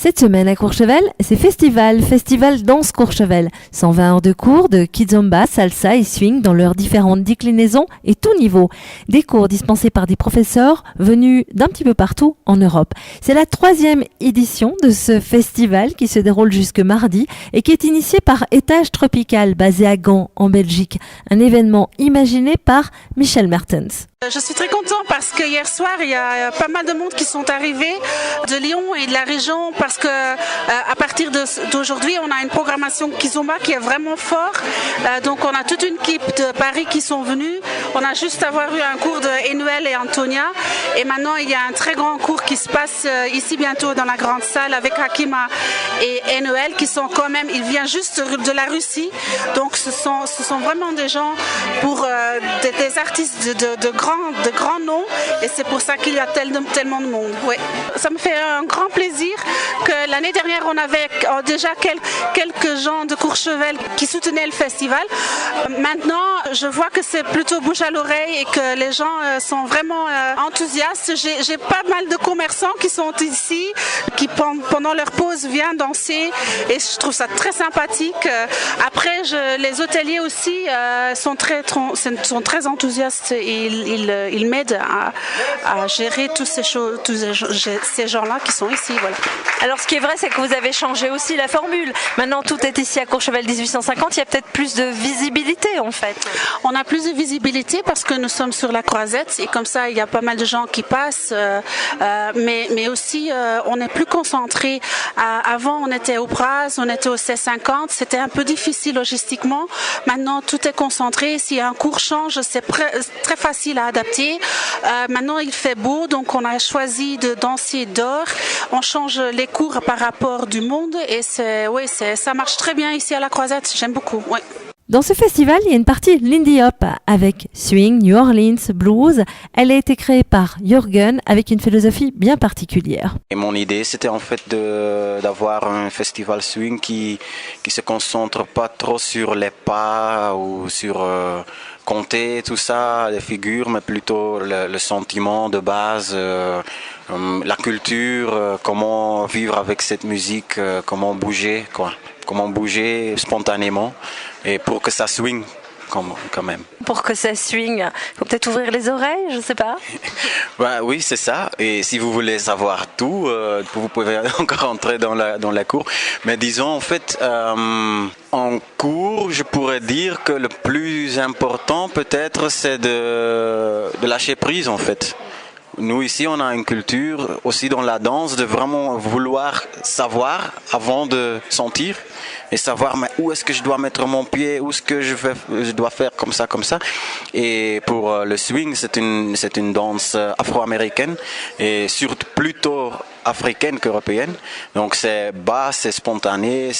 Cette semaine à Courchevel, c'est Festival Danse Courchevel. 120 heures de cours de kizomba, salsa et swing dans leurs différentes déclinaisons et tout niveau. Des cours dispensés par des professeurs venus d'un petit peu partout en Europe. C'est la 3e édition de ce festival qui se déroule jusque mardi et qui est initié par Étage Tropical basé à Gand en Belgique. Un événement imaginé par Michel Mertens. Je suis très content parce que hier soir, il y a pas mal de monde qui sont arrivés de Lyon et de la région parce que à partir d'aujourd'hui, on a une programmation Kizomba qui est vraiment fort. Donc on a toute une équipe de Paris qui sont venus. On a juste avoir eu un cours de Enuel et Antonia et maintenant il y a un très grand cours qui se passe ici bientôt dans la grande salle avec Hakima et Enuel qui sont quand même, ils viennent juste de la Russie. Donc ce sont vraiment des gens pour des artistes de grands noms et c'est pour ça qu'il y a tellement de monde. Ouais. Ça me fait un grand plaisir que l'année dernière on avait déjà quelques gens de Courchevel qui soutenaient le festival. Maintenant je vois que c'est plutôt bouche à l'oreille et que les gens sont vraiment enthousiastes. J'ai pas mal de commerçants qui sont ici, qui pendant leur pause viennent danser et je trouve ça très sympathique. Après les hôteliers aussi sont très enthousiastes et ils m'aident à gérer tous ces gens-là qui sont ici. Voilà. Alors ce qui est vrai, c'est que vous avez changé aussi la formule. Maintenant tout est ici à Courchevel 1850, il y a peut-être plus de visibilité en fait. On a plus de visibilité parce que nous sommes sur la Croisette et comme ça il y a pas mal de gens qui passent, mais aussi on est plus concentré. Avant on était au Praz, on était au C50, c'était un peu difficile logistiquement. Maintenant tout est concentré, si un cours change c'est très facile à adapter. Maintenant il fait beau donc on a choisi de danser dehors. On change les cours par rapport du monde et ça marche très bien ici à la Croisette, j'aime beaucoup. Ouais. Dans ce festival, il y a une partie Lindy Hop avec swing, New Orleans, blues. Elle a été créée par Jürgen avec une philosophie bien particulière. Et mon idée, c'était en fait d'avoir un festival swing qui se concentre pas trop sur les pas ou sur compter tout ça, les figures, mais plutôt le sentiment de base, la culture, comment vivre avec cette musique, comment bouger, quoi. Comment bouger spontanément et pour que ça swing quand même. Pour que ça swing, il faut peut-être ouvrir les oreilles, je sais pas. Oui, c'est ça. Et si vous voulez savoir tout, vous pouvez encore entrer dans la cour. Mais disons, en fait, en cours, je pourrais dire que le plus important peut-être, c'est de lâcher prise en fait. Nous ici, on a une culture aussi dans la danse de vraiment vouloir savoir avant de sentir et savoir mais où est-ce que je dois mettre mon pied, où est-ce que je dois faire comme ça. Et pour le swing, c'est une danse afro-américaine et surtout plutôt africaine qu'européenne. Donc c'est bas, c'est spontané,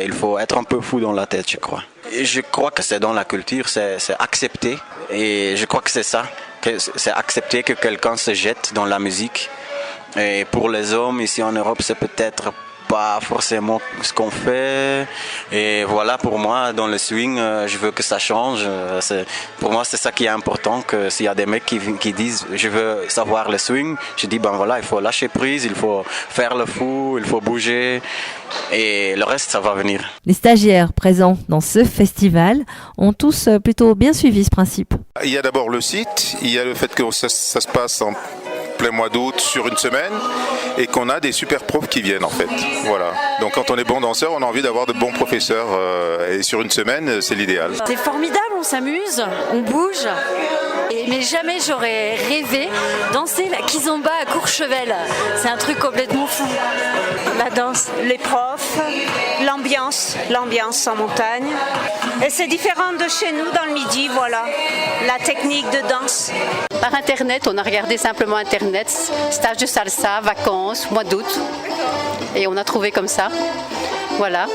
il faut être un peu fou dans la tête, je crois. Et je crois que c'est dans la culture, c'est accepté et je crois que c'est ça. C'est accepter que quelqu'un se jette dans la musique. Et pour les hommes ici en Europe, c'est peut-être pas forcément ce qu'on fait. Et voilà, pour moi, dans le swing, je veux que ça change. Pour moi, c'est ça qui est important. Que s'il y a des mecs qui disent je veux savoir le swing, je dis ben voilà, il faut lâcher prise, il faut faire le fou, il faut bouger. Et le reste, ça va venir. Les stagiaires présents dans ce festival ont tous plutôt bien suivi ce principe. Il y a d'abord le site, il y a le fait que ça se passe en plein mois d'août sur une semaine et qu'on a des super profs qui viennent en fait. Voilà. Donc quand on est bon danseur, on a envie d'avoir de bons professeurs et sur une semaine, c'est l'idéal. C'est formidable, on s'amuse, on bouge. Mais jamais j'aurais rêvé danser la kizomba à Courchevel. C'est un truc complètement fou. La danse, les profs, l'ambiance en montagne. Et c'est différent de chez nous dans le Midi, voilà, la technique de danse. Par Internet, on a regardé simplement Internet, stage de salsa, vacances, mois d'août. Et on a trouvé comme ça. Voilà.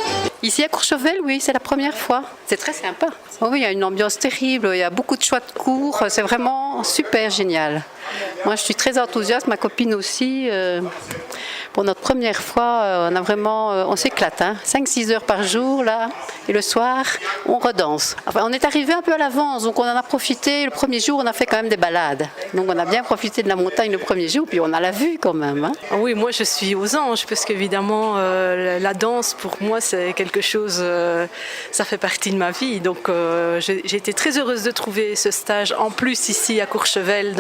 Ici à Courchevel, oui, c'est la première fois. C'est très sympa. Oh oui, il y a une ambiance terrible, il y a beaucoup de choix de cours, c'est vraiment super génial. Moi, je suis très enthousiaste, ma copine aussi. Pour notre première fois, on s'éclate, 5-6 heures par jour là, et le soir, on redanse. Enfin, on est arrivé un peu à l'avance, donc on en a profité. Le premier jour, on a fait quand même des balades. Donc on a bien profité de la montagne le premier jour, puis on a la vue quand même. Ah oui, moi je suis aux anges, parce qu'évidemment, la danse, pour moi, c'est quelque chose, ça fait partie de ma vie. Donc j'ai été très heureuse de trouver ce stage, en plus ici à Courchevel,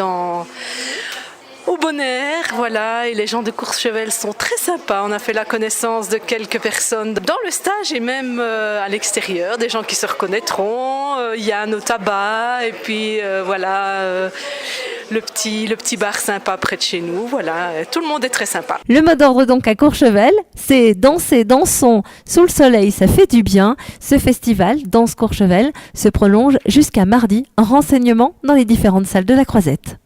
au bon air, voilà, et les gens de Courchevel sont très sympas. On a fait la connaissance de quelques personnes dans le stage et même à l'extérieur, des gens qui se reconnaîtront. Il y a nos tabacs et puis voilà, le petit bar sympa près de chez nous. Voilà, tout le monde est très sympa. Le mot d'ordre donc à Courchevel, c'est danser, dansons, sous le soleil, ça fait du bien. Ce festival, Danse Courchevel, se prolonge jusqu'à mardi. Renseignements dans les différentes salles de la Croisette.